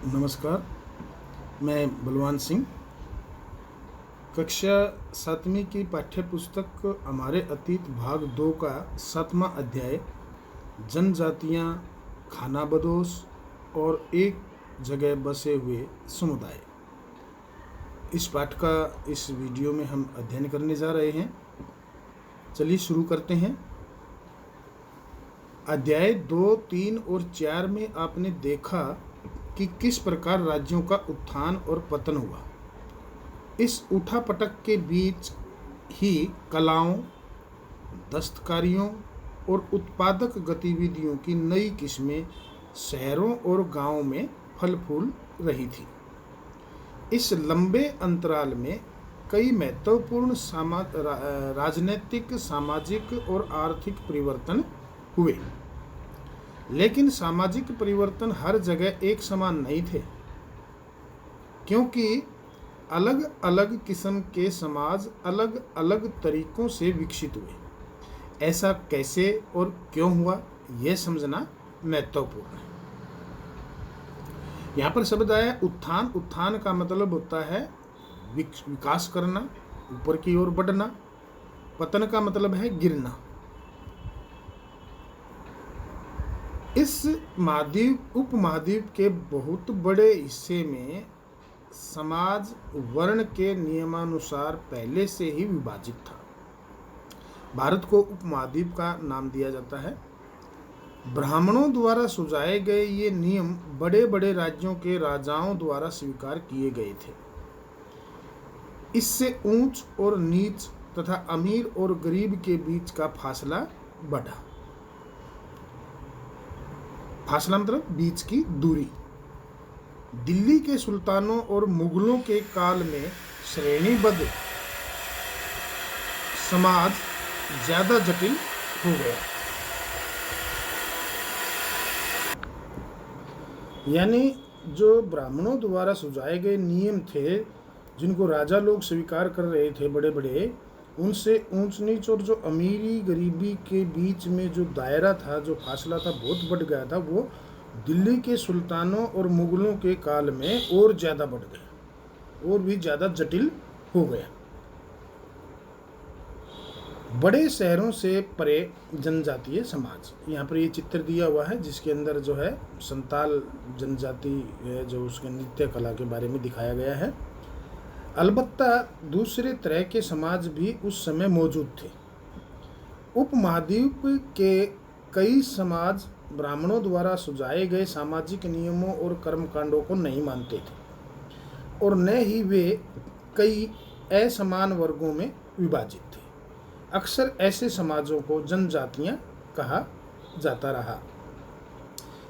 नमस्कार। मैं बलवान सिंह। कक्षा 7वीं की पाठ्य पुस्तक हमारे अतीत भाग 2 का 7वां अध्याय जनजातियाँ, खानाबदोश और एक जगह बसे हुए समुदाय। इस पाठ का इस वीडियो में हम अध्ययन करने जा रहे हैं। चलिए शुरू करते हैं। अध्याय 2, 3 और 4 में आपने देखा कि किस प्रकार राज्यों का उत्थान और पतन हुआ। इस उठापटक के बीच ही कलाओं, दस्तकारियों और उत्पादक गतिविधियों की नई किस्में शहरों और गांवों में फल फूल रही थी। इस लंबे अंतराल में कई महत्वपूर्ण राजनीतिक, सामाजिक और आर्थिक परिवर्तन हुए, लेकिन सामाजिक परिवर्तन हर जगह एक समान नहीं थे, क्योंकि अलग अलग किस्म के समाज अलग अलग तरीकों से विकसित हुए। ऐसा कैसे और क्यों हुआ, यह समझना महत्वपूर्ण है। यहाँ पर शब्द आया उत्थान। उत्थान का मतलब होता है विकास करना, ऊपर की ओर बढ़ना। पतन का मतलब है गिरना। इस महाद्वीप, उपमहाद्वीप के बहुत बड़े हिस्से में समाज वर्ण के नियमानुसार पहले से ही विभाजित था। भारत को उपमहाद्वीप का नाम दिया जाता है। ब्राह्मणों द्वारा सुझाए गए ये नियम बड़े बड़े राज्यों के राजाओं द्वारा स्वीकार किए गए थे। इससे ऊंच और नीच तथा अमीर और गरीब के बीच का फासला बढ़ा। फासला मतलब बीच की दूरी। दिल्ली के सुल्तानों और मुगलों के काल में श्रेणीबद्ध समाज ज्यादा जटिल हो गया। यानी जो ब्राह्मणों द्वारा सुझाए गए नियम थे, जिनको राजा लोग स्वीकार कर रहे थे बड़े बड़े, उनसे ऊंच नीच और जो अमीरी गरीबी के बीच में जो दायरा था, जो फासला था, बहुत बढ़ गया था। वो दिल्ली के सुल्तानों और मुगलों के काल में और ज़्यादा बढ़ गया, और भी ज़्यादा जटिल हो गया। बड़े शहरों से परे जनजातीय समाज, यहाँ पर ये चित्र दिया हुआ है, जिसके अंदर जो है संताल जनजाति है, जो उसके नृत्य कला के बारे में दिखाया गया है। अलबत्ता दूसरे तरह के समाज भी उस समय मौजूद थे। उपमहाद्वीप के कई समाज ब्राह्मणों द्वारा सुझाए गए सामाजिक नियमों और कर्मकांडों को नहीं मानते थे, और न ही वे कई असमान वर्गों में विभाजित थे। अक्सर ऐसे समाजों को जनजातियां कहा जाता रहा।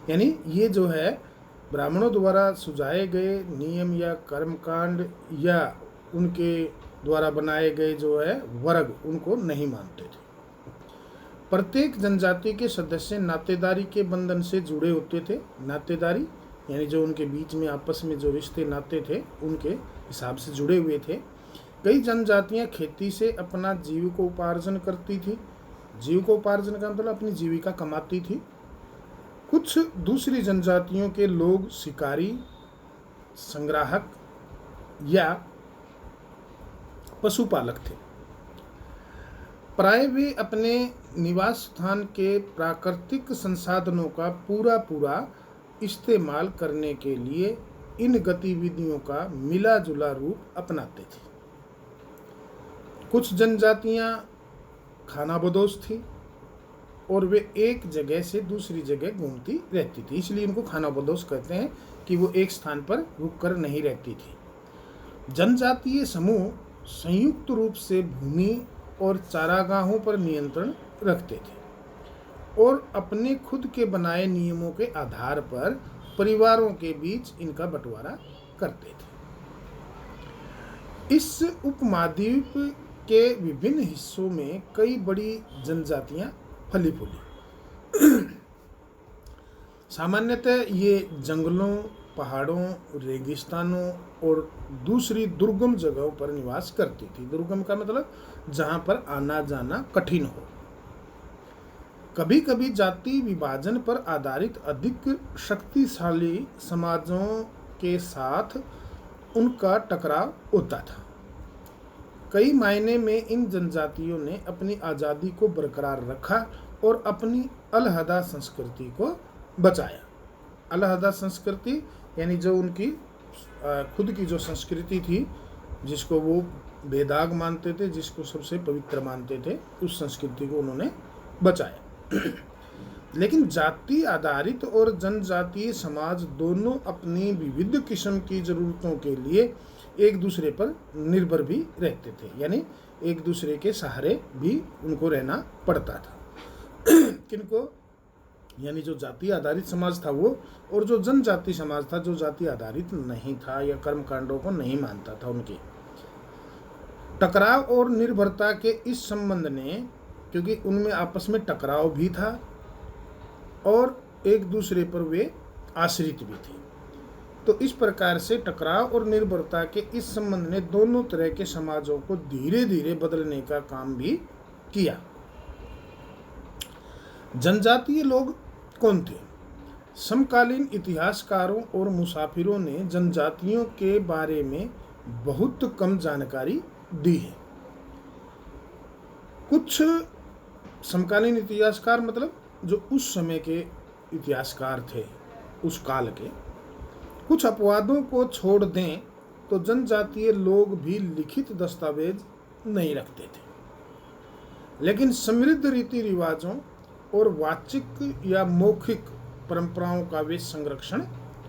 यानी ये जो है ब्राह्मणों द्वारा सुझाए गए नियम या कर्मकांड या उनके द्वारा बनाए गए जो है वर्ग, उनको नहीं मानते थे। प्रत्येक जनजाति के सदस्य नातेदारी के बंधन से जुड़े होते थे। नातेदारी यानी जो उनके बीच में आपस में जो रिश्ते नाते थे, उनके हिसाब से जुड़े हुए थे। कई जनजातियां खेती से अपना जीविकोपार्जन करती थी। जीविकोपार्जन का मतलब अपनी जीविका कमाती थी। कुछ दूसरी जनजातियों के लोग शिकारी, संग्राहक या पशुपालक थे। प्राय वे अपने निवास स्थान के प्राकृतिक संसाधनों का पूरा इस्तेमाल करने के लिए इन गतिविधियों का मिला जुला रूप अपनाते थे। कुछ जनजातियां खानाबदोश थी, और वे एक जगह से दूसरी जगह घूमती रहती थी, इसलिए इनको खानाबदोश कहते हैं कि वो एक स्थान पर रुककर नहीं रहती थी। जनजातीय समूह संयुक्त रूप से भूमि और चारागाहों पर नियंत्रण रखते थे, और अपने खुद के बनाए नियमों के आधार पर परिवारों के बीच इनका बंटवारा करते थे। इस उपमहाद्वीप के विभिन्न हिस्सों में कई बड़ी जनजातियां फली फूली। सामान्यतः ये जंगलों, पहाड़ों, रेगिस्तानों और दूसरी दुर्गम जगहों पर निवास करती थी। दुर्गम का मतलब जहाँ पर आना जाना कठिन हो। कभी कभी जाति विभाजन पर आधारित अधिक शक्तिशाली समाजों के साथ उनका टकराव होता था। कई मायने में इन जनजातियों ने अपनी आज़ादी को बरकरार रखा और अपनी अलहदा संस्कृति को बचाया। अलहदा संस्कृति यानी जो उनकी खुद की जो संस्कृति थी, जिसको वो बेदाग मानते थे, जिसको सबसे पवित्र मानते थे, उस संस्कृति को उन्होंने बचाया। लेकिन जाति आधारित और जनजातीय समाज दोनों अपनी विविध किस्म की ज़रूरतों के लिए एक दूसरे पर निर्भर भी रहते थे, यानी एक दूसरे के सहारे भी उनको रहना पड़ता था। किनको? यानी जो जाति आधारित समाज था वो, और जो जनजाति समाज था जो जाति आधारित नहीं था या कर्मकांडों को नहीं मानता था। उनके टकराव और निर्भरता के इस संबंध ने, क्योंकि उनमें आपस में टकराव भी था और एक दूसरे पर वे आश्रित भी थे, तो इस प्रकार से टकराव और निर्भरता के इस संबंध ने दोनों तरह के समाजों को धीरे धीरे बदलने का काम भी किया। जनजातीय लोग कौन थे? समकालीन इतिहासकारों और मुसाफिरों ने जनजातियों के बारे में बहुत कम जानकारी दी है। कुछ समकालीन इतिहासकार मतलब जो उस समय के इतिहासकार थे, उस काल के, कुछ अपवादों को छोड़ दें तो जनजातीय लोग भी लिखित दस्तावेज नहीं रखते थे, लेकिन समृद्ध रीति रिवाजों और वाचिक या मौखिक परंपराओं का वे संरक्षण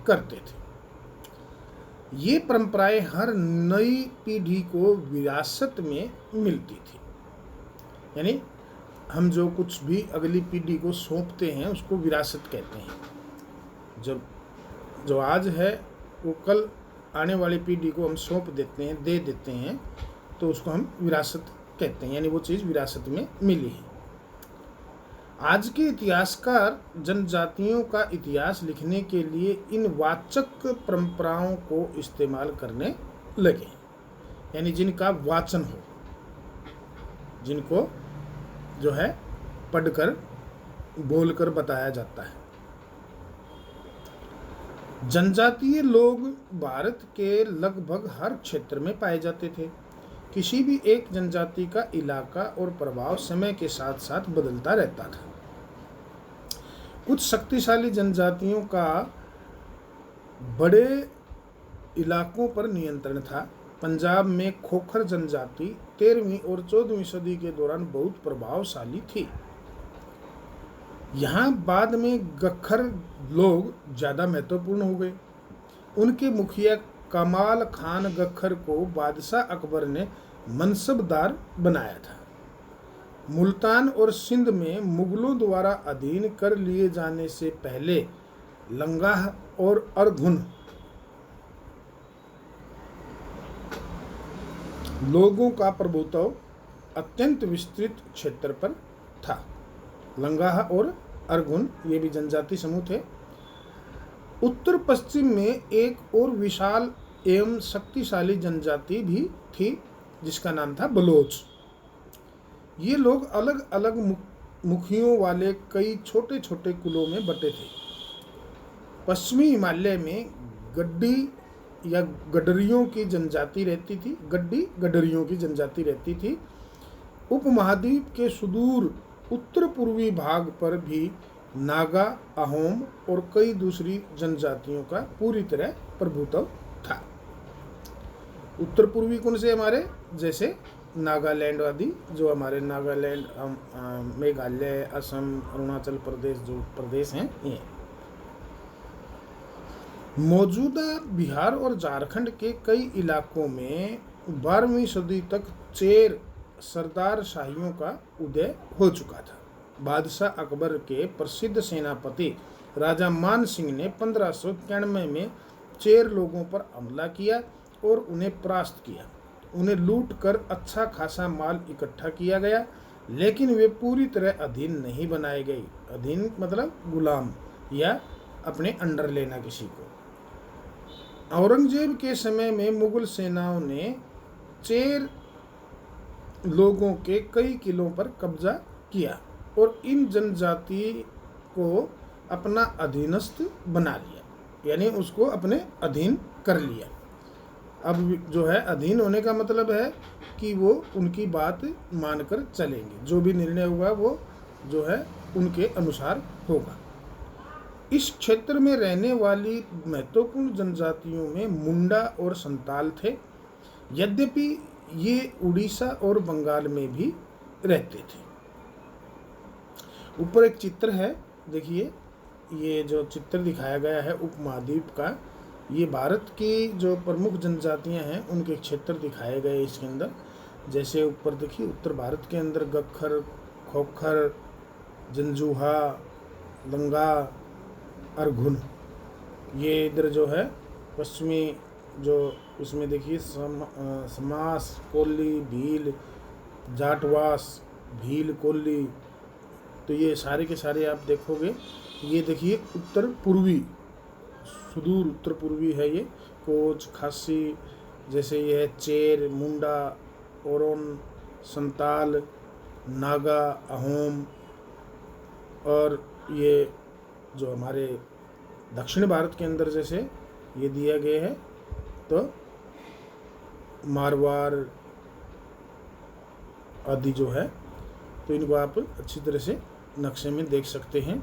करते थे। ये परंपराएं हर नई पीढ़ी को विरासत में मिलती थी, यानी हम जो कुछ भी अगली पीढ़ी को सौंपते हैं उसको विरासत कहते हैं। जब जो आज है वो कल आने वाली पीढ़ी को हम सौंप देते हैं, दे देते हैं, तो उसको हम विरासत कहते हैं, यानी वो चीज़ विरासत में मिली है। आज के इतिहासकार जनजातियों का इतिहास लिखने के लिए इन वाचक परंपराओं को इस्तेमाल करने लगे, यानी जिनका वाचन हो, जिनको जो है पढ़कर बोलकर बताया जाता है। जनजातीय लोग भारत के लगभग हर क्षेत्र में पाए जाते थे। किसी भी एक जनजाति का इलाका और प्रभाव समय के साथ साथ बदलता रहता था। कुछ शक्तिशाली जनजातियों का बड़े इलाकों पर नियंत्रण था। पंजाब में खोखर जनजाति 13वीं और 14वीं सदी के दौरान बहुत प्रभावशाली थी। यहाँ बाद में गखर लोग ज़्यादा महत्वपूर्ण हो गए। उनके मुखिया कमाल खान गखर को बादशाह अकबर ने मनसबदार बनाया था। मुल्तान और सिंध में मुगलों द्वारा अधीन कर लिए जाने से पहले लंगाह और अरघुन लोगों का प्रभुत्व अत्यंत विस्तृत क्षेत्र पर था। लंगाह और अरघुन ये भी जनजाति समूह थे। उत्तर पश्चिम में एक और विशाल एवं शक्तिशाली जनजाति भी थी जिसका नाम था बलोच। ये लोग अलग अलग मुखियों वाले कई छोटे छोटे कुलों में बटे थे। पश्चिमी हिमालय में गड्डी या गडरियों की जनजाति रहती थी। गडरियों की जनजाति रहती थी। उपमहाद्वीप के सुदूर उत्तर पूर्वी भाग पर भी नागा, अहोम और कई दूसरी जनजातियों का पूरी तरह प्रभुत्व था। उत्तर पूर्वी कौन से? हमारे जैसे नागालैंड आदि, जो हमारे नागालैंड, मेघालय, असम, अरुणाचल प्रदेश जो प्रदेश हैं ये। मौजूदा बिहार और झारखंड के कई इलाकों में 12वीं सदी तक चेर सरदार शाहियों का उदय हो चुका था। बादशाह अकबर के प्रसिद्ध सेनापति राजा मान सिंह ने 1591 में चेर लोगों पर हमला किया और उन्हें परास्त किया। उन्हें लूट कर अच्छा खासा माल इकट्ठा किया गया, लेकिन वे पूरी तरह अधीन नहीं बनाए गए। अधीन मतलब गुलाम या अपने अंडर लेना किसी को। औरंगजेब के समय में मुगल सेनाओं ने चेर लोगों के कई किलों पर कब्जा किया और इन जनजाति को अपना अधीनस्थ बना लिया। यानी उसको अपने अधीन कर लिया। अब जो है अधीन होने का मतलब है कि वो उनकी बात मानकर चलेंगे, जो भी निर्णय होगा वो जो है उनके अनुसार होगा। इस क्षेत्र में रहने वाली महत्वपूर्ण जनजातियों में मुंडा और संताल थे। यद्यपि ये उड़ीसा और बंगाल में भी रहते थे। ऊपर एक चित्र है, देखिए ये जो चित्र दिखाया गया है उपमहाद्वीप का, ये भारत की जो प्रमुख जनजातियां हैं उनके क्षेत्र दिखाए गए इसके अंदर। जैसे ऊपर देखिए उत्तर भारत के अंदर गख्खर, खोखर, जंजुहा, लंगा, अरघुन, ये इधर जो है पश्चिमी जो उसमें देखिए समास, कोल्ली, भील, जाटवास, भील, कोल्ली, तो ये सारे के सारे आप देखोगे। ये देखिए उत्तर पूर्वी, सुदूर उत्तर पूर्वी है ये, कोच, खासी, जैसे ये है चेर, मुंडा, ओरोन, संताल, नागा, अहोम, और ये जो हमारे दक्षिण भारत के अंदर जैसे ये दिया गया है तो मारवाड़ आदि जो है, तो इनको आप अच्छी तरह से नक्शे में देख सकते हैं।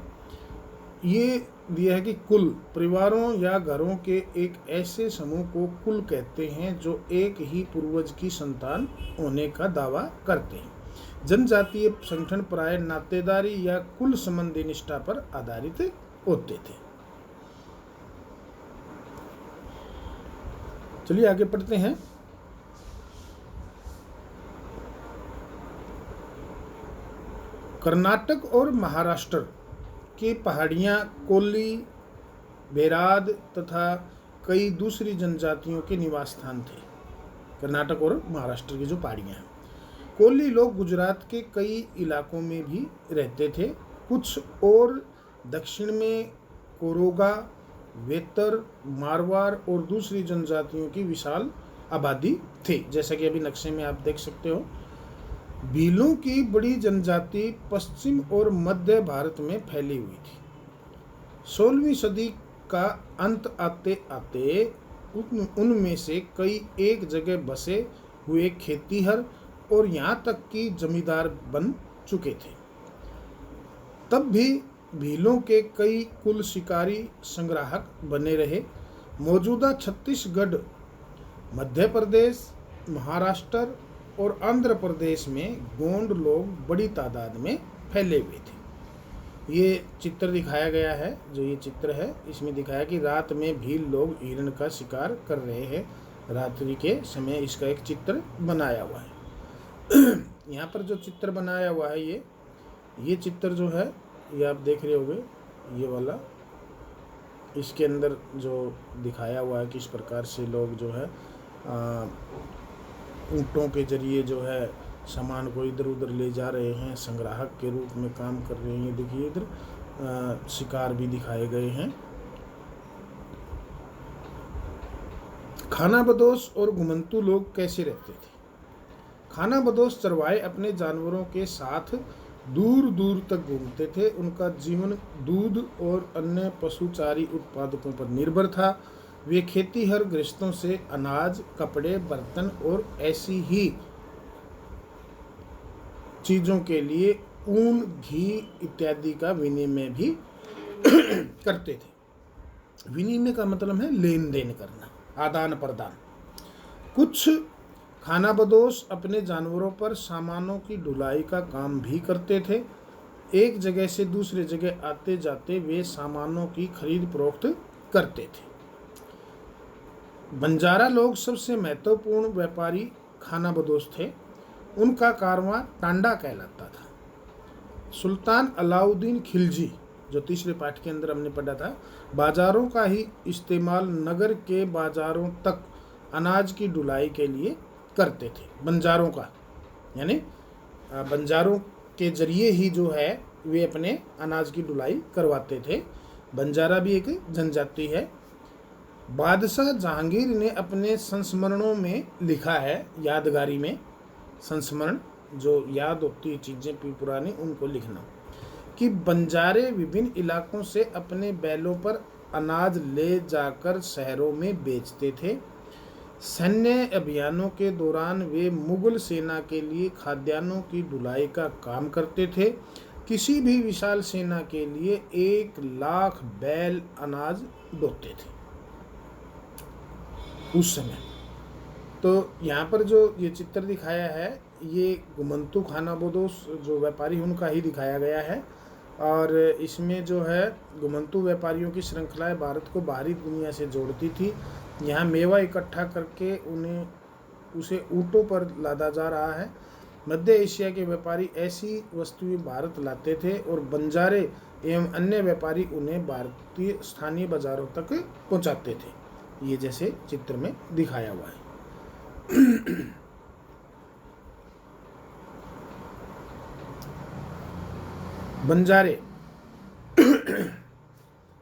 ये दिया है कि कुल परिवारों या घरों के एक ऐसे समूह को कुल कहते हैं जो एक ही पूर्वज की संतान होने का दावा करते हैं। जनजातीय संगठन प्राय नातेदारी या कुल संबंधी निष्ठा पर आधारित होते थे। चलिए आगे पढ़ते हैं। कर्नाटक और महाराष्ट्र की पहाड़ियाँ कोल्ली, बेराद तथा कई दूसरी जनजातियों के निवास स्थान थे। कर्नाटक और महाराष्ट्र की जो पहाड़ियाँ हैं, कोल्ली लोग गुजरात के कई इलाकों में भी रहते थे। कुछ और दक्षिण में कोरोगा, वेतर, मारवाड़ और दूसरी जनजातियों की विशाल आबादी थी, जैसा कि अभी नक्शे में आप देख सकते हो। भीलों की बड़ी जनजाति पश्चिम और मध्य भारत में फैली हुई थी। 16वीं सदी का अंत आते आते उनमें से कई एक जगह बसे हुए खेतीहर और यहाँ तक कि जमींदार बन चुके थे। तब भी भीलों के कई कुल शिकारी संग्राहक बने रहे। मौजूदा छत्तीसगढ़, मध्य प्रदेश, महाराष्ट्र और आंध्र प्रदेश में गोंड लोग बड़ी तादाद में फैले हुए थे। ये चित्र दिखाया गया है, जो ये चित्र है इसमें दिखाया कि रात में भील लोग हिरण का शिकार कर रहे हैं। रात्रि के समय इसका एक चित्र बनाया हुआ है। यहाँ पर जो चित्र बनाया हुआ है ये चित्र जो है ये आप देख रहे होंगे, ये वाला, इसके अंदर जो दिखाया हुआ है किस प्रकार से लोग जो है ऊँटों के जरिए जो है सामान को इधर उधर ले जा रहे हैं, संग्राहक के रूप में काम कर रहे हैं। देखिए इधर शिकार भी दिखाए गए हैं। खानाबदोश और घुमंतू लोग कैसे रहते थे? खानाबदोश चरवाहे अपने जानवरों के साथ दूर दूर तक घूमते थे। उनका जीवन दूध और अन्य पशुचारी उत्पादकों पर निर्भर था। वे खेतीहर गृहस्थों से अनाज, कपड़े, बर्तन और ऐसी ही चीजों के लिए ऊन, घी इत्यादि का विनिमय भी करते थे। विनिमय का मतलब है लेन देन करना, आदान प्रदान। कुछ खानाबदोश अपने जानवरों पर सामानों की ढुलाई का काम भी करते थे। एक जगह से दूसरे जगह आते जाते वे सामानों की खरीद फरोख्त करते थे। बंजारा लोग सबसे महत्वपूर्ण व्यापारी खानाबदोश थे। उनका कारवां टांडा कहलाता था। सुल्तान अलाउद्दीन खिलजी, जो तीसरे पाठ के अंदर हमने पढ़ा था, बाजारों का ही इस्तेमाल नगर के बाजारों तक अनाज की ढुलाई के लिए करते थे। बंजारों का यानी बंजारों के जरिए ही जो है वे अपने अनाज की ढुलाई करवाते थे। बंजारा भी एक जनजाति है। बादशाह जहांगीर ने अपने संस्मरणों में लिखा है, यादगारी में, संस्मरण जो याद होती है चीज़ें पुरानी, उनको लिखना, कि बंजारे विभिन्न इलाकों से अपने बैलों पर अनाज ले जाकर शहरों में बेचते थे। सैन्य अभियानों के दौरान वे मुगल सेना के लिए खाद्यान्नों की ढुलाई का काम करते थे। किसी भी विशाल सेना के लिए 1 लाख बैल अनाज ढोते थे उस समय। तो यहाँ पर जो ये चित्र दिखाया है ये घुमंतू खाना बदोश जो व्यापारी उनका ही दिखाया गया है। और इसमें जो है घुमंतू व्यापारियों की श्रृंखलाएं भारत को बाहरी दुनिया से जोड़ती थी। यहाँ मेवा इकट्ठा करके उसे ऊँटों पर लादा जा रहा है। मध्य एशिया के व्यापारी ऐसी वस्तुएं भारत लाते थे और बंजारे एवं अन्य व्यापारी उन्हें भारतीय स्थानीय बाजारों तक पहुंचाते थे। ये जैसे चित्र में दिखाया हुआ है। बंजारे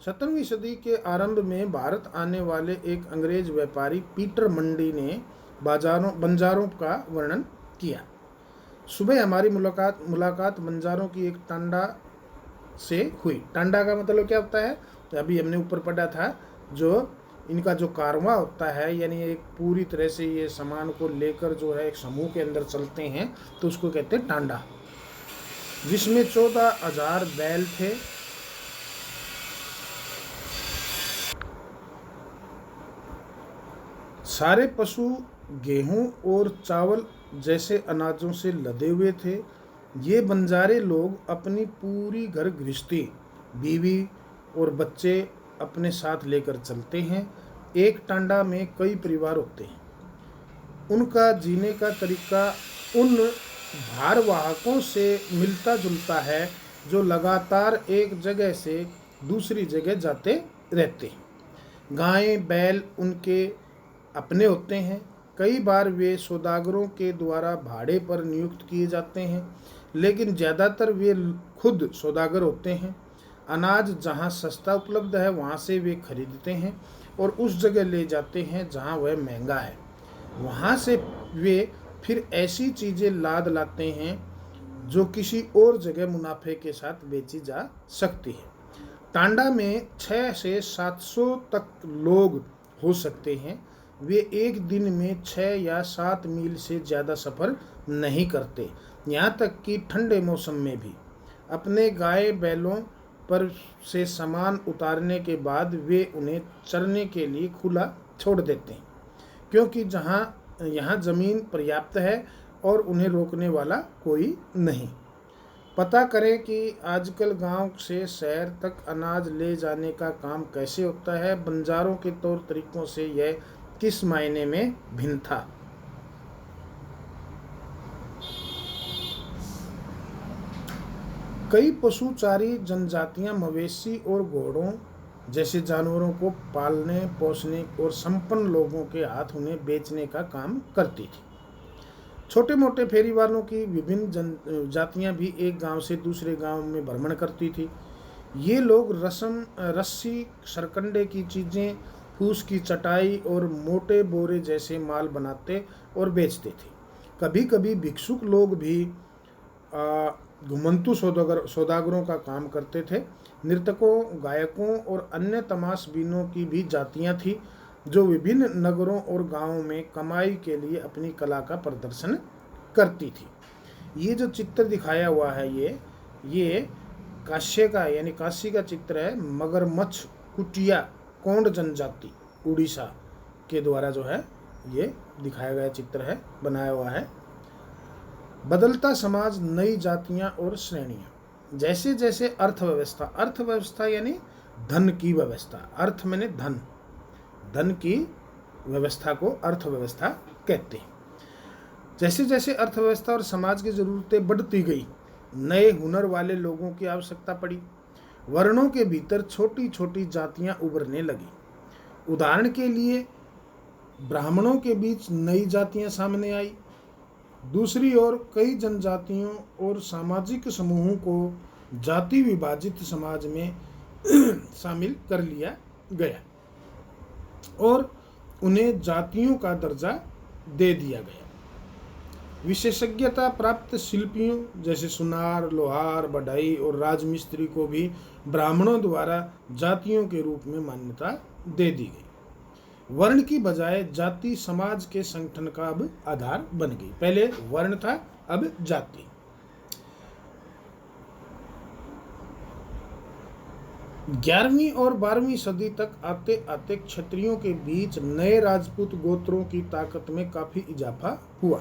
17वीं सदी के आरंभ में भारत आने वाले एक अंग्रेज व्यापारी पीटर मंडी ने बंजारों का वर्णन किया। सुबह हमारी मुलाकात बंजारों की एक टांडा से हुई। टांडा का मतलब क्या होता है? तो अभी हमने ऊपर पढ़ा था, जो इनका जो कारवां होता है, यानी एक पूरी तरह से ये सामान को लेकर जो है एक समूह के अंदर चलते हैं, तो उसको कहते हैं टांडा, जिसमें 14,000 बैल थे। सारे पशु गेहूं और चावल जैसे अनाजों से लदे हुए थे। ये बंजारे लोग अपनी पूरी घर गृहस्थी, बीवी और बच्चे अपने साथ लेकर चलते हैं। एक टांडा में कई परिवार होते हैं। उनका जीने का तरीका उन भारवाहकों से मिलता जुलता है जो लगातार एक जगह से दूसरी जगह जाते रहते हैं। गायें बैल उनके अपने होते हैं। कई बार वे सौदागरों के द्वारा भाड़े पर नियुक्त किए जाते हैं, लेकिन ज़्यादातर वे खुद सौदागर होते हैं। अनाज जहाँ सस्ता उपलब्ध है वहाँ से वे खरीदते हैं और उस जगह ले जाते हैं जहाँ वह महंगा है। वहाँ से वे फिर ऐसी चीज़ें लाद लाते हैं जो किसी और जगह मुनाफे के साथ बेची जा सकती है। टांडा में 6 से 700 तक लोग हो सकते हैं। वे एक दिन में 6 या 7 मील से ज़्यादा सफ़र नहीं करते। यहाँ तक कि ठंडे मौसम में भी। अपने गाय बैलों पर से सामान उतारने के बाद वे उन्हें चरने के लिए खुला छोड़ देते हैं, क्योंकि यहाँ ज़मीन पर्याप्त है और उन्हें रोकने वाला कोई नहीं। पता करें कि आजकल गांव से शहर तक अनाज ले जाने का काम कैसे होता है। बंजारों के तौर तरीकों से यह किस मायने में भिन्न था? कई पशुचारी जनजातियां मवेशी और घोड़ों जैसे जानवरों को पालने पोसने और संपन्न लोगों के हाथ उन्हें बेचने का काम करती थी। छोटे मोटे फेरी वालों की विभिन्न जातियां भी एक गांव से दूसरे गांव में भ्रमण करती थी। ये लोग रस्सी, सरकंडे की चीज़ें, फूस की चटाई और मोटे बोरे जैसे माल बनाते और बेचते थे। कभी कभी भिक्षुक लोग भी घुमंतू सौदागरों का काम करते थे। नर्तकों, गायकों और अन्य तमाशबीनों की भी जातियां थी जो विभिन्न नगरों और गांवों में कमाई के लिए अपनी कला का प्रदर्शन करती थी। ये जो चित्र दिखाया हुआ है ये काश्य का यानी काशी का चित्र है। मगरमच्छ कुटिया कोंड जनजाति उड़ीसा के द्वारा जो है ये दिखाया गया चित्र है, बनाया हुआ है। बदलता समाज, नई जातियां और श्रेणियां। जैसे जैसे अर्थव्यवस्था यानी धन की व्यवस्था, अर्थ माने धन की व्यवस्था को अर्थव्यवस्था कहते हैं। जैसे जैसे अर्थव्यवस्था और समाज की जरूरतें बढ़ती गई, नए हुनर वाले लोगों की आवश्यकता पड़ी। वर्णों के भीतर छोटी छोटी जातियां उभरने लगी। उदाहरण के लिए ब्राह्मणों के बीच नई जातियां सामने आई। दूसरी ओर कई जनजातियों और सामाजिक समूहों को जाति विभाजित समाज में शामिल कर लिया गया और उन्हें जातियों का दर्जा दे दिया गया। विशेषज्ञता प्राप्त शिल्पियों जैसे सुनार, लोहार, बढ़ई और राजमिस्त्री को भी ब्राह्मणों द्वारा जातियों के रूप में मान्यता दे दी गई। वर्ण की बजाय जाति समाज के संगठन का अब आधार बन गई। पहले वर्ण था, अब जाति। ग्यारहवीं और 12वीं सदी तक आते आते क्षत्रियों के बीच नए राजपूत गोत्रों की ताकत में काफी इजाफा हुआ।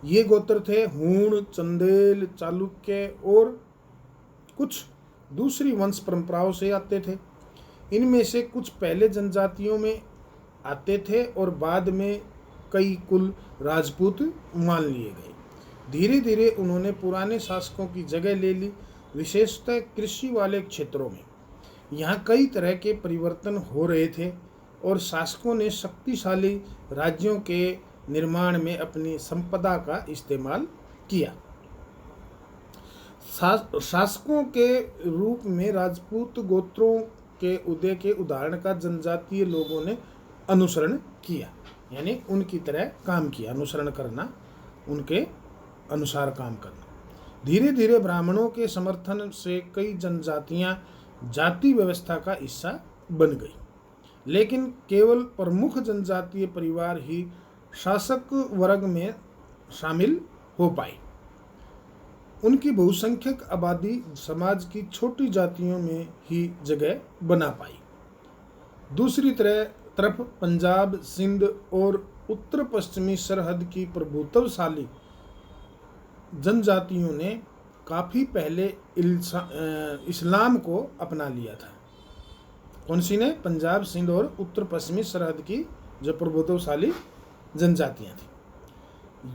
ये गोत्र थे हूण, चंदेल, चालुक्य और कुछ दूसरी वंश परंपराओं से आते थे। इनमें से कुछ पहले जनजातियों में आते थे और बाद में कई कुल राजपूत मान लिए गए। धीरे धीरे उन्होंने पुराने शासकों की जगह ले ली, विशेषतः कृषि वाले क्षेत्रों में। यहाँ कई तरह के परिवर्तन हो रहे थे और शासकों ने शक्तिशाली राज्यों के निर्माण में अपनी संपदा का इस्तेमाल किया। शासकों के रूप में राजपूत गोत्रों के उदय के उदाहरण का जनजातीय लोगों ने अनुसरण किया, यानी उनकी तरह काम किया। अनुसरण करना, उनके अनुसार काम करना। धीरे धीरे ब्राह्मणों के समर्थन से कई जनजातियां जाति व्यवस्था का हिस्सा बन गई, लेकिन केवल प्रमुख जनजातीय परिवार ही शासक वर्ग में शामिल हो पाई। उनकी बहुसंख्यक आबादी समाज की छोटी जातियों में ही जगह बना पाई। दूसरी तरफ पंजाब, सिंध और उत्तर पश्चिमी सरहद की प्रभुत्वशाली जनजातियों ने काफ़ी पहले इस्लाम को अपना लिया था। कौन सी ने? पंजाब, सिंध और उत्तर पश्चिमी सरहद की जो प्रभुत्वशाली जनजातियां थी,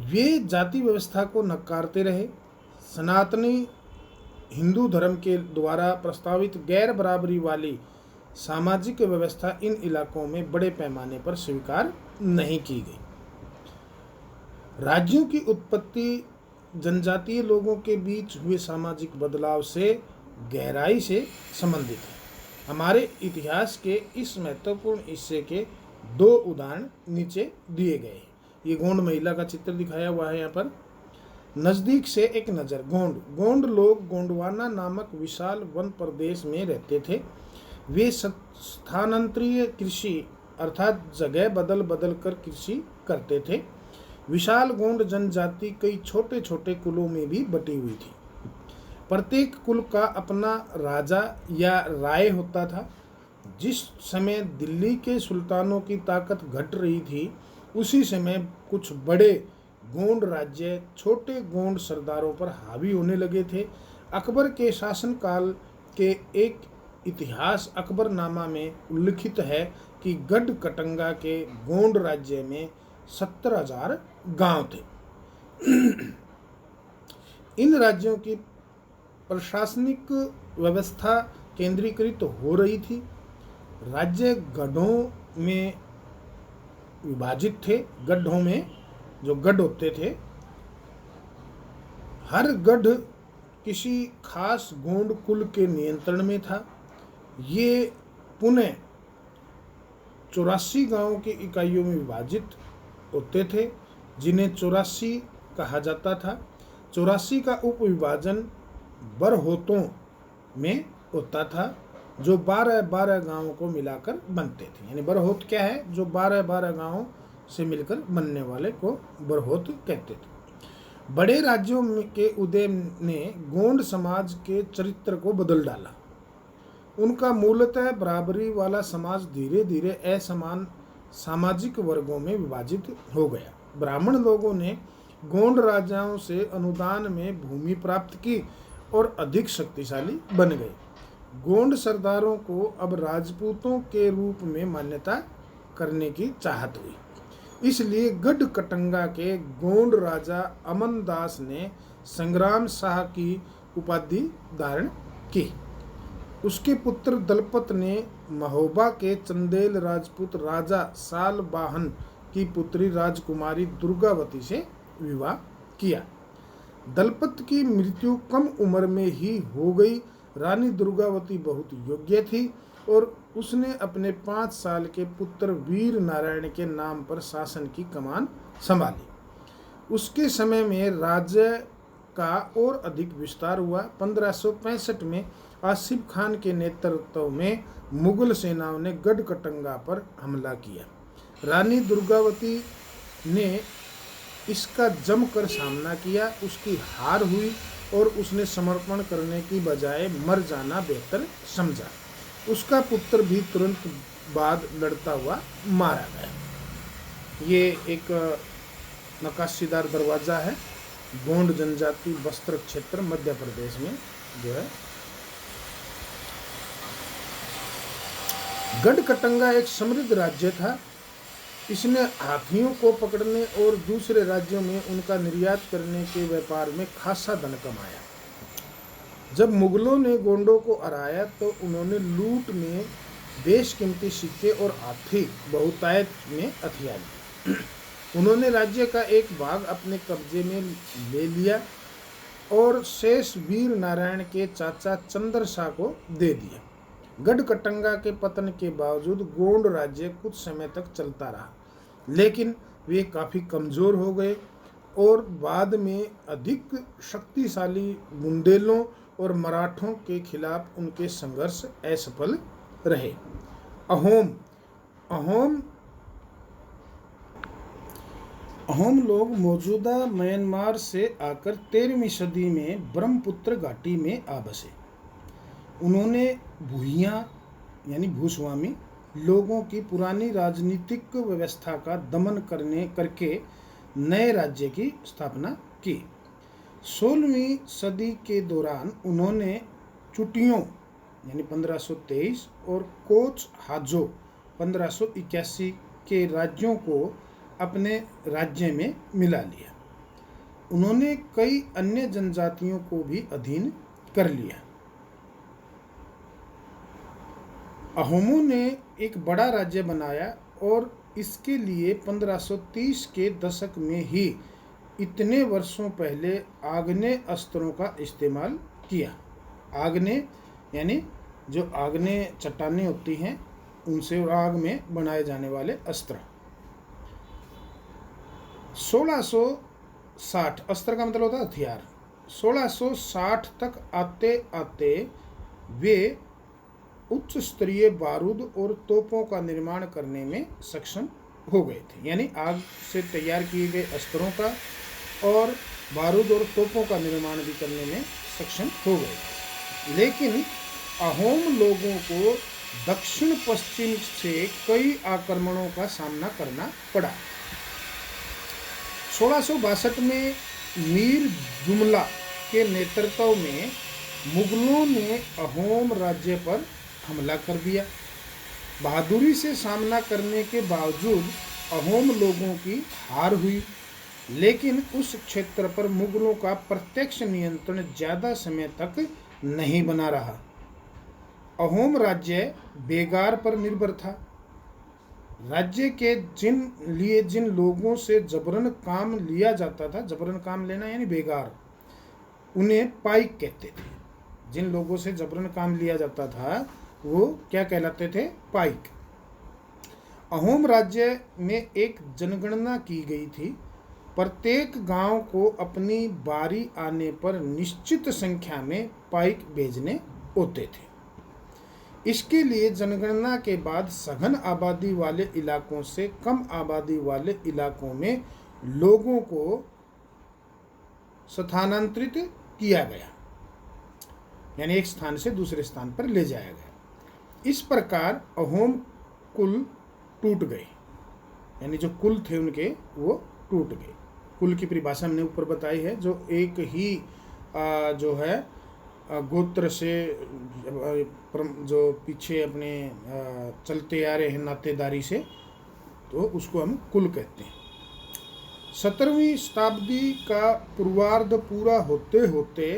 वे जाति व्यवस्था को नकारते रहे। सनातनी हिंदू धर्म के द्वारा प्रस्तावित गैर बराबरी वाली सामाजिक व्यवस्था इन इलाकों में बड़े पैमाने पर स्वीकार नहीं की गई। राज्यों की उत्पत्ति जनजातीय लोगों के बीच हुए सामाजिक बदलाव से गहराई से संबंधित है। हमारे इतिहास के इस महत्वपूर्ण हिस्से के 2 उदाहरण नीचे दिए गए हैं। ये गोंड महिला का चित्र दिखाया हुआ है यहाँ पर। नज़दीक से एक नज़र। गोंड लोग गोंडवाना नामक विशाल वन प्रदेश में रहते थे। वे स्थानांतरीय कृषि अर्थात जगह बदल बदल कर कृषि करते थे। विशाल गोंड जनजाति कई छोटे छोटे कुलों में भी बटी हुई थी। प्रत्येक कुल का अपना राजा या राय होता था। जिस समय दिल्ली के सुल्तानों की ताकत घट रही थी, उसी समय कुछ बड़े गोंड राज्य छोटे गोंड सरदारों पर हावी होने लगे थे। अकबर के शासनकाल के एक इतिहास अकबरनामा में उल्लिखित है कि गढ़ कटंगा के गोंड राज्य में 70,000 गांव थे। इन राज्यों की प्रशासनिक व्यवस्था केंद्रीकृत हो रही थी। राज्य गढ़ों में विभाजित थे। गढ़ों में जो गढ़ होते थे, हर गढ़ किसी खास गोंड कुल के नियंत्रण में था। ये पुनः 84 गांवों की इकाइयों में विभाजित होते थे, जिन्हें 84 कहा जाता था। 84 का उपविभाजन बरहोतों में होता था, जो 12 गांवों को मिलाकर बनते थे। यानी बरहोत क्या है? जो 12 गांवों से मिलकर बनने वाले को बरहोत कहते थे। बड़े राज्यों के उदय ने गोंड समाज के चरित्र को बदल डाला। उनका मूलतः बराबरी वाला समाज धीरे धीरे असमान सामाजिक वर्गों में विभाजित हो गया। ब्राह्मण लोगों ने गोंड राजाओं से अनुदान में भूमि प्राप्त की और अधिक शक्तिशाली बन गए। गोंड सरदारों को अब राजपूतों के रूप में मान्यता करने की चाहत हुई। इसलिए गढ़ कटंगा के गोंड राजा अमनदास ने संग्राम शाह की उपाधि धारण की। उसके पुत्र दलपत ने महोबा के चंदेल राजपूत राजा सालबाहन की पुत्री राजकुमारी दुर्गावती से विवाह किया। दलपत की मृत्यु कम उम्र में ही हो गई। रानी दुर्गावती बहुत योग्य थी और उसने अपने 5 साल के पुत्र वीर नारायण के नाम पर शासन की कमान संभाली। उसके समय में राज्य का और अधिक विस्तार हुआ। 1565 में आसिफ खान के नेतृत्व में मुगल सेनाओं ने गढ़कटंगा पर हमला किया। रानी दुर्गावती ने इसका जमकर सामना किया। उसकी हार हुई और उसने समर्पण करने की बजाय मर जाना बेहतर समझा। उसका पुत्र भी तुरंत बाद लड़ता हुआ मारा गया। ये एक नक्काशीदार दरवाजा है, गोंड जनजाति बस्तर क्षेत्र मध्य प्रदेश में जो है। गढ़कटंगा एक समृद्ध राज्य था। इसने हाथियों को पकड़ने और दूसरे राज्यों में उनका निर्यात करने के व्यापार में खासा धन कमाया। जब मुगलों ने गोंडों को हराया तो उन्होंने लूट में बेशकीमती सिक्के और हाथी बहुतायत में हथियार लिए। उन्होंने राज्य का एक भाग अपने कब्जे में ले लिया और शेष वीर नारायण के चाचा चंद्र शाह को दे दिया। गढ़कटंगा के पतन के बावजूद गोंड राज्य कुछ समय तक चलता रहा, लेकिन वे काफ़ी कमज़ोर हो गए और बाद में अधिक शक्तिशाली बुंदेलों और मराठों के खिलाफ उनके संघर्ष असफल रहे। अहोम लोग मौजूदा म्यांमार से आकर 13वीं सदी में ब्रह्मपुत्र घाटी में आ बसे। उन्होंने भूइयाँ यानी भूस्वामी लोगों की पुरानी राजनीतिक व्यवस्था का दमन करके नए राज्य की स्थापना की। 16वीं सदी के दौरान उन्होंने चुटियों यानी 1523 और कोच हाजो 1581 के राज्यों को अपने राज्य में मिला लिया। उन्होंने कई अन्य जनजातियों को भी अधीन कर लिया। अहोमों ने एक बड़ा राज्य बनाया और इसके लिए 1530 के दशक में ही इतने वर्षों पहले आग्नेय अस्त्रों का इस्तेमाल किया। आग्नेय यानी जो आग्नेय चट्टानें होती हैं उनसे आग में बनाए जाने वाले अस्त्र। 1660 अस्त्र का मतलब होता है हथियार। 1660 तक आते आते वे उच्च स्तरीय बारूद और तोपों का निर्माण करने में सक्षम हो गए थे, यानी आग से तैयार किए गए अस्त्रों का और बारूद और तोपों का निर्माण भी करने में सक्षम हो गए थे। लेकिन अहोम लोगों को दक्षिण पश्चिम से कई आक्रमणों का सामना करना पड़ा। 1662 में मीर जुमला के नेतृत्व में मुगलों ने अहोम राज्य पर हमला कर दिया। बहादुरी से सामना करने के बावजूद अहोम लोगों की हार हुई, लेकिन उस क्षेत्र पर मुगलों का प्रत्यक्ष नियंत्रण ज़्यादा समय तक नहीं बना रहा। अहोम राज्य बेगार पर निर्भर था। राज्य के जिन लोगों से जबरन काम लिया जाता था, जबरन काम लेना यानी बेगार, उन्हें पाइक कहते थे। जिन लोगों से जबरन काम लिया जाता था वो क्या कहलाते थे? पाइक। अहोम राज्य में एक जनगणना की गई थी। प्रत्येक गांव को अपनी बारी आने पर निश्चित संख्या में पाइक भेजने होते थे। इसके लिए जनगणना के बाद सघन आबादी वाले इलाकों से कम आबादी वाले इलाकों में लोगों को स्थानांतरित किया गया, यानी एक स्थान से दूसरे स्थान पर ले जाया गया। इस प्रकार अहोम कुल टूट गए, यानी जो कुल थे उनके वो टूट गए। कुल की परिभाषा हमने ऊपर बताई है, जो एक ही जो है गोत्र से जो पीछे अपने चलते आ रहे हैं नातेदारी से, तो उसको हम कुल कहते हैं। 17वीं शताब्दी का पूर्वार्ध पूरा होते होते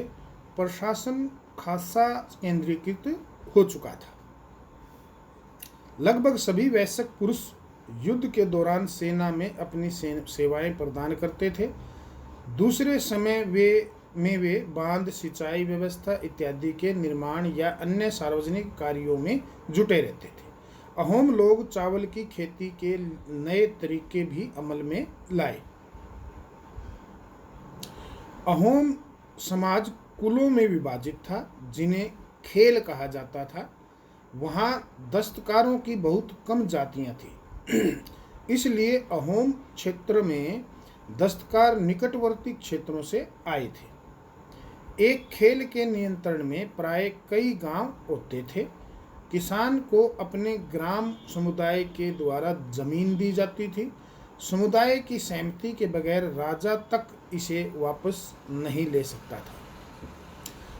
प्रशासन खासा केंद्रीकृत हो चुका था। लगभग सभी वयस्क पुरुष युद्ध के दौरान सेना में अपनी सेवाएं प्रदान करते थे। दूसरे समय वे बांध, सिंचाई व्यवस्था इत्यादि के निर्माण या अन्य सार्वजनिक कार्यों में जुटे रहते थे। अहोम लोग चावल की खेती के नए तरीके भी अमल में लाए। अहोम समाज कुलों में विभाजित था, जिन्हें खेल कहा जाता था। वहाँ दस्तकारों की बहुत कम जातियाँ थीं। इसलिए अहोम क्षेत्र में दस्तकार निकटवर्ती क्षेत्रों से आए थे। एक खेल के नियंत्रण में प्राय कई गांव होते थे। किसान को अपने ग्राम समुदाय के द्वारा जमीन दी जाती थी। समुदाय की सहमति के बगैर राजा तक इसे वापस नहीं ले सकता था।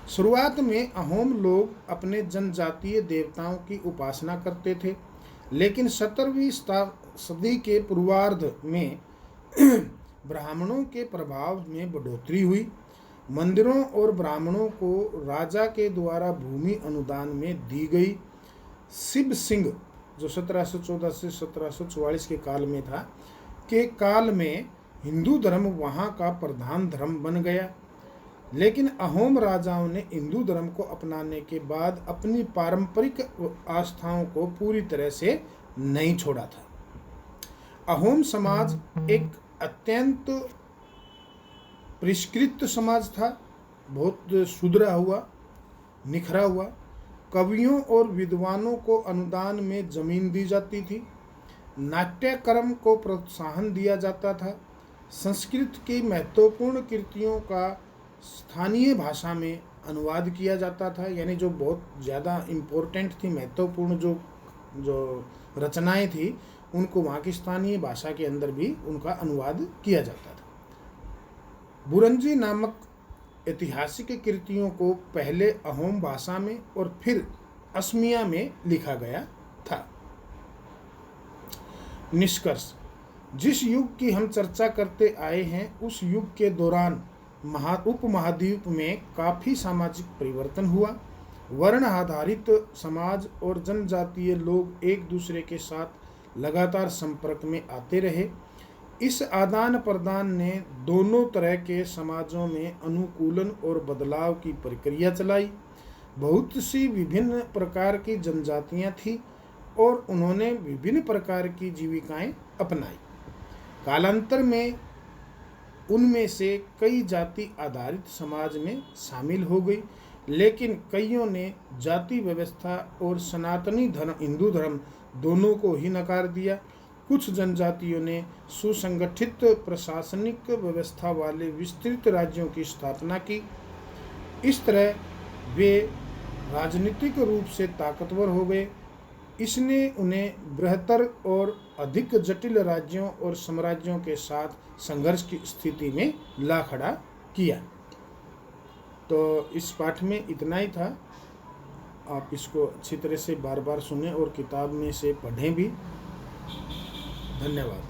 शुरुआत में अहोम लोग अपने जनजातीय देवताओं की उपासना करते थे, लेकिन 17वीं सदी के पूर्वार्ध में ब्राह्मणों के प्रभाव में बढ़ोतरी हुई। मंदिरों और ब्राह्मणों को राजा के द्वारा भूमि अनुदान में दी गई। शिव सिंह, जो 1714 से 1744 के काल में था, के काल में हिंदू धर्म वहाँ का प्रधान धर्म बन गया। लेकिन अहोम राजाओं ने हिंदू धर्म को अपनाने के बाद अपनी पारंपरिक आस्थाओं को पूरी तरह से नहीं छोड़ा था। अहोम समाज एक अत्यंत परिष्कृत समाज था, बहुत सुधरा हुआ, निखरा हुआ। कवियों और विद्वानों को अनुदान में जमीन दी जाती थी। नाट्यकर्म को प्रोत्साहन दिया जाता था। संस्कृत की महत्वपूर्ण कृतियों का स्थानीय भाषा में अनुवाद किया जाता था, यानी जो बहुत ज़्यादा इम्पोर्टेंट थी, महत्वपूर्ण जो रचनाएं थी, उनको वहाँ की स्थानीय भाषा के अंदर भी उनका अनुवाद किया जाता था। बुरंजी नामक ऐतिहासिक कृतियों को पहले अहोम भाषा में और फिर असमिया में लिखा गया था। निष्कर्ष: जिस युग की हम चर्चा करते आए हैं, उस युग के दौरान उपमहाद्वीप में काफ़ी सामाजिक परिवर्तन हुआ। वर्ण आधारित समाज और जनजातीय लोग एक दूसरे के साथ लगातार संपर्क में आते रहे। इस आदान प्रदान ने दोनों तरह के समाजों में अनुकूलन और बदलाव की प्रक्रिया चलाई। बहुत सी विभिन्न प्रकार की जनजातियां थीं और उन्होंने विभिन्न प्रकार की जीविकाएं अपनाई। कालांतर में उनमें से कई जाति आधारित समाज में शामिल हो गई, लेकिन कईयों ने जाति व्यवस्था और सनातनी धर्म, हिंदू धर्म दोनों को ही नकार दिया। कुछ जनजातियों ने सुसंगठित प्रशासनिक व्यवस्था वाले विस्तृत राज्यों की स्थापना की। इस तरह वे राजनीतिक रूप से ताकतवर हो गए। इसने उन्हें बृहत्तर और अधिक जटिल राज्यों और साम्राज्यों के साथ संघर्ष की स्थिति में ला खड़ा किया। तो इस पाठ में इतना ही था। आप इसको अच्छी तरह से बार बार सुनें और किताब में से पढ़ें भी। धन्यवाद।